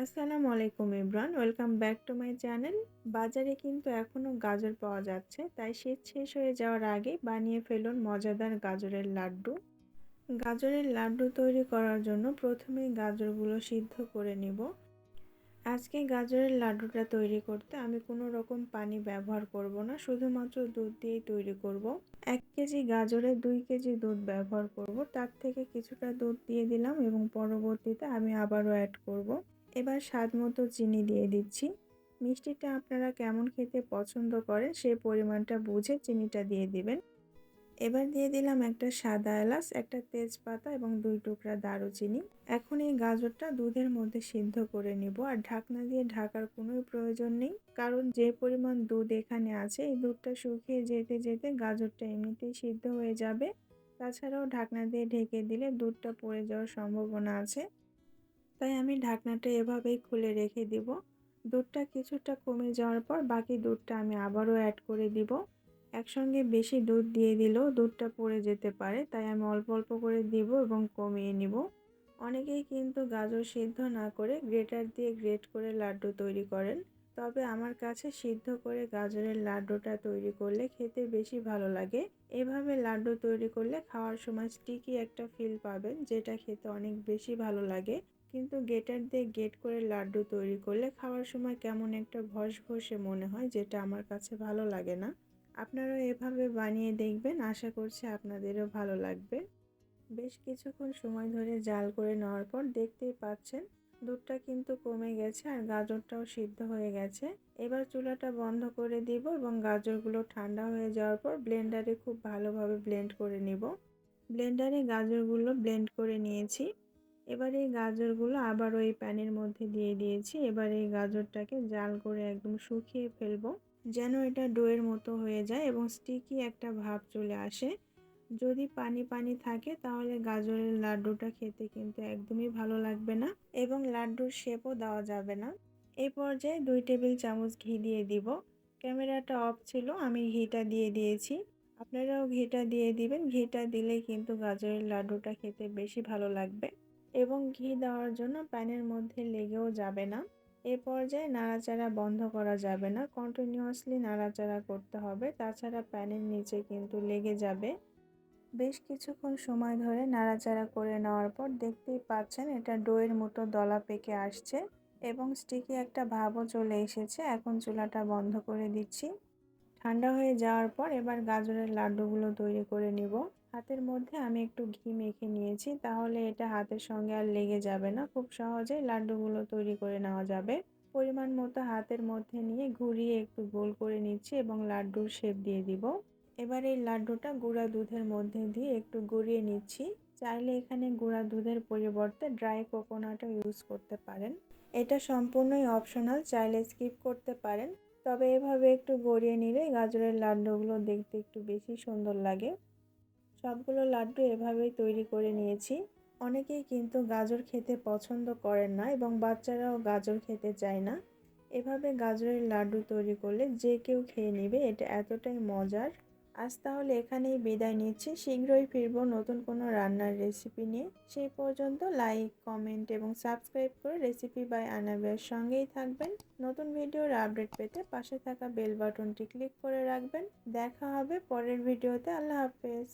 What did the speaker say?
আসসালামু আলাইকুম everyone, welcome back to my channel. বাজারে কিন্তু এখনও গাজর পাওয়া যাচ্ছে, তাই শীত শেষ হয়ে যাওয়ার আগে বানিয়ে ফেলুন মজাদার গাজরের লাড্ডু। গাজরের লাড্ডু তৈরি করার জন্য প্রথমেই গাজরগুলো সিদ্ধ করে নিব। আজকে গাজরের লাড্ডুটা তৈরি করতে আমি কোনো রকম পানি ব্যবহার করব না, শুধুমাত্র দুধ দিয়েই তৈরি করব। 1 কেজি গাজরে 2 কেজি দুধ ব্যবহার করব। তার থেকে কিছুটা দুধ দিয়ে দিলাম এবং পরবর্তীতে আমি আবারও অ্যাড করব। এবার স্বাদ মতো চিনি দিয়ে দিচ্ছি। মিষ্টিটা আপনারা কেমন খেতে পছন্দ করেন সেই পরিমাণটা বুঝে চিনিটা দিয়ে দিবেন। এবার দিয়ে দিলাম একটা সাদা এলাচ, একটা তেজপাতা এবং 2 টুকরা দারুচিনি। এখন এই গাজরটা দুধের মধ্যে সিদ্ধ করে নিব, আর ঢাকনা দিয়ে ঢাকার কোনো প্রয়োজন নেই, কারণ যে পরিমাণ দুধ এখানে আছে এই দুধটা শুকিয়ে যেতে যেতে গাজরটা এমনিতেই সিদ্ধ হয়ে যাবে। তাছাড়াও ঢাকনা দিয়ে ঢেকে দিলে দুধটা পড়ে যাওয়ার সম্ভাবনা আছে, তাই আমি ঢাকনাটা এভাবেই খুলে রেখে দিব। দুধটা কিছুটা কমে যাওয়ার পর বাকি দুধটা আমি আবারও অ্যাড করে দিব। একসঙ্গে বেশি দুধ দিয়ে দিলেও দুধটা পড়ে যেতে পারে, তাই আমি অল্প অল্প করে দিব এবং কমিয়ে নিব। অনেকেই কিন্তু গাজর সিদ্ধ না করে গ্রেটার দিয়ে গ্রেট করে লাড্ডু তৈরি করেন, তবে আমার কাছে সিদ্ধ করে গাজরের লাড্ডুটা তৈরি করলে খেতে বেশি ভালো লাগে। এভাবে লাড্ডু তৈরি করলে খাওয়ার সময় স্টিকি একটা ফিল পাবেন, যেটা খেতে অনেক বেশি ভালো লাগে। কিন্তু গ্রেটার দিয়ে গ্রেট করে লাড্ডু তৈরি করলে খাওয়ার সময় কেমন একটা ভসভসে মনে হয়, যেটা আমার কাছে ভালো লাগে না। আপনারাও এভাবে বানিয়ে দেখবেন, আশা করছি আপনাদেরও ভালো লাগবে। বেশ কিছুক্ষণ সময় ধরে জাল করে নেওয়ার পর দেখতেই পাচ্ছেন দুধটা কিন্তু কমে গেছে আর গাজরটাও সিদ্ধ হয়ে গেছে। এবার চুলাটা বন্ধ করে দিব এবং গাজরগুলো ঠান্ডা হয়ে যাওয়ার পর ব্লেন্ডারে খুব ভালোভাবে ব্লেন্ড করে নিব। ব্লেন্ডারে গাজরগুলো ব্লেন্ড করে নিয়েছি। এবার এই গাজরগুলো আবার ওই প্যানের মধ্যে দিয়ে দিয়েছি। এবার এই গাজরটাকে জাল করে একদম শুকিয়ে ফেলবো, যেন এটা ডোয়ের মতো হয়ে যায় এবং স্টিকি একটা ভাব চলে আসে। যদি পানি পানি থাকে তাহলে গাজরের লাড্ডুটা খেতে কিন্তু একদমই ভালো লাগবে না এবং লাড্ডুর শেপও দেওয়া যাবে না। এই পর্যায়ে 2 টেবিল চামচ ঘি দিয়ে দিব। ক্যামেরাটা অফ ছিল, আমি ঘিটা দিয়ে দিয়েছি। আপনারাও ঘিটা দিয়ে দিবেন। ঘিটা দিলেই কিন্তু গাজরের লাড্ডুটা খেতে বেশি ভালো লাগবে এবং ঘি দেওয়ার জন্য প্যানের মধ্যে লেগেও যাবে না। এ পর্যায়ে নাড়াচাড়া বন্ধ করা যাবে না, কন্টিনিউয়াসলি নাড়াচাড়া করতে হবে, তাছাড়া প্যানের নিচে কিন্তু লেগে যাবে। বেশ কিছুক্ষণ সময় ধরে নাড়াচাড়া করে নেওয়ার পর দেখতেই পাচ্ছেন এটা ডোয়ের মতো দলা পেকে আসছে এবং স্টিকি একটা ভাবও চলে এসেছে। এখন চুলাটা বন্ধ করে দিচ্ছি। ঠান্ডা হয়ে যাওয়ার পর এবার গাজরের লাড্ডুগুলো তৈরি করে নিব। হাতের মধ্যে আমি একটু ঘি মেখে নিয়েছি, তাহলে এটা হাতের সঙ্গে আর লেগে যাবে না, খুব সহজেই লাড্ডুগুলো তৈরি করে নেওয়া যাবে। পরিমাণ মতো হাতের মধ্যে নিয়ে ঘুরিয়ে একটু গোল করে নিচ্ছি এবং লাড্ডুর শেপ দিয়ে দিব। এবার এই লাড্ডুটা গুঁড়া দুধের মধ্যে দিয়ে একটু গড়িয়ে নিচ্ছি। চাইলে এখানে গুঁড়া দুধের পরিবর্তে ড্রাই কোকোনাটও ইউজ করতে পারেন। এটা সম্পূর্ণই অপশনাল, চাইলে স্কিপ করতে পারেন। তবে এভাবে একটু গড়িয়ে নিলে গাজরের লাড্ডুগুলো দেখতে একটু বেশি সুন্দর লাগে। সবগুলো লাড্ডু এভাবেই তৈরি করে নিয়েছি। অনেকেই কিন্তু গাজর খেতে পছন্দ করেন না এবং বাচ্চারাও গাজর খেতে চায় না। এভাবে গাজরের লাড্ডু তৈরি করলে যে কেউ খেয়ে নেবে, এটা এতটাই মজার। আজ তাহলে এখানেই বিদায় নিচ্ছি। শীঘ্রই ফিরবো নতুন কোনো রান্নার রেসিপি নিয়ে। সেই পর্যন্ত লাইক, কমেন্ট এবং সাবস্ক্রাইব করে রেসিপি বাই আনাবের সঙ্গেই থাকবেন। নতুন ভিডিওর আপডেট পেতে পাশে থাকা বেল বাটনটি ক্লিক করে রাখবেন। দেখা হবে পরের ভিডিওতে। আল্লাহ হাফেজ।